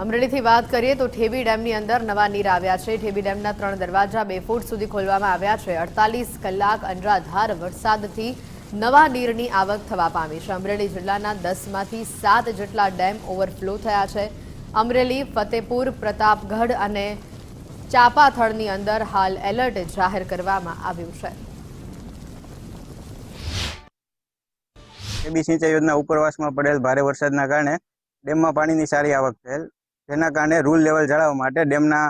અમરેલીથી વાત કરીએ તો ઠેબી ડેમની અંદર નવા નીર આવ્યા છે। ઠેબી ડેમના 3 દરવાજા 2 ફૂટ સુધી ખોલવામાં આવ્યા છે। 48 કલાક અનરાધાર વરસાદથી નવા નીરની આવક થવા પામી છે। અમરેલી જિલ્લાના 10માંથી 7 જેટલા ડેમ ઓવરફ્લો થયા છે। અમરેલી, ફતેપુર, પ્રતાપગઢ અને ચાપાથળની અંદર હાલ એલર્ટ જાહેર કરવામાં આવ્યું છે। ઠેબી સિંચાઈ યોજના ઉપરવાસમાં પડેલ ભારે વરસાદના કારણે ડેમમાં પાણીની સારી આવક થયેલ, જેના કારણે રૂલ લેવલ જાળવવા માટે ડેમના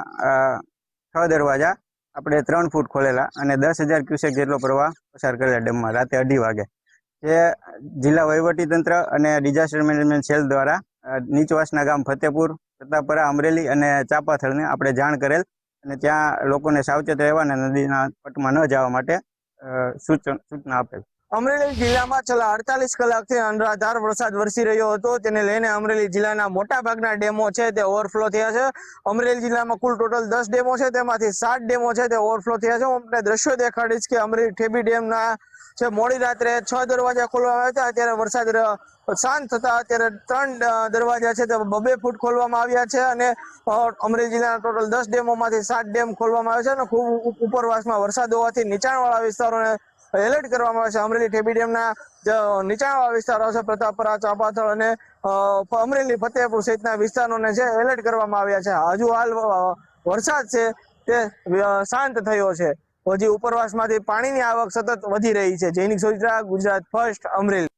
6 દરવાજા આપણે 3 ફૂટ ખોલેલા અને 10,000 ક્યુસેક જેટલો પ્રવાહ પસાર કરેલા ડેમમાં રાતે 2:30 વાગે। જે જિલ્લા વહીવટીતંત્ર અને ડિઝાસ્ટર મેનેજમેન્ટ સેલ દ્વારા નીચવાસના ગામ ફતેપુર, પ્રતાપપરા, અમરેલી અને ચાપાથળને આપણે જાણ કરેલ અને ત્યાં લોકોને સાવચેત રહેવા અને નદીના પટમાં ન જવા માટે સૂચના આપેલ। અમરેલી જિલ્લામાં છેલ્લા 48 કલાકથી અનરાધાર વરસાદ વરસી રહ્યો હતો, તેને લઈને અમરેલી જિલ્લાના મોટા ભાગના ડેમો છે તે ઓવરફ્લો થયા છે। અમરેલી જિલ્લામાં કુલ ટોટલ 10 ડેમો છે, તેમાંથી 7 ડેમો છે તે ઓવરફ્લો થયા છે। હું તમને દ્રશ્યો દેખાડીશ કે અમરેલી ઠેબી ડેમના છે મોડી રાત્રે 6 દરવાજા ખોલવામાં આવ્યા હતા। અત્યારે વરસાદ શાંત થતા અત્યારે 3 દરવાજા છે તે 2 ફૂટ ખોલવામાં આવ્યા છે અને અમરેલી જિલ્લાના ટોટલ 10 ડેમોમાંથી 7 ડેમ ખોલવામાં આવ્યા છે અને ખૂબ ઉપરવાસમાં વરસાદ હોવાથી નીચાણવાળા વિસ્તારોને એલર્ટ કરવામાં આવે છે। અમરેલી ઠેબી ડેમના નીચાણવાળા વિસ્તારો છે, પ્રતાપપરા, ચાપાથળ અને અમરેલી, ફતેપુર સહિતના વિસ્તારોને છે એલર્ટ કરવામાં આવ્યા છે। હજુ હાલ વરસાદ છે તે શાંત થયો છે, હજી ઉપરવાસમાંથી પાણીની આવક સતત વધી રહી છે। જૈનિક સોજિત્રા, ગુજરાત ફર્સ્ટ, અમરેલી।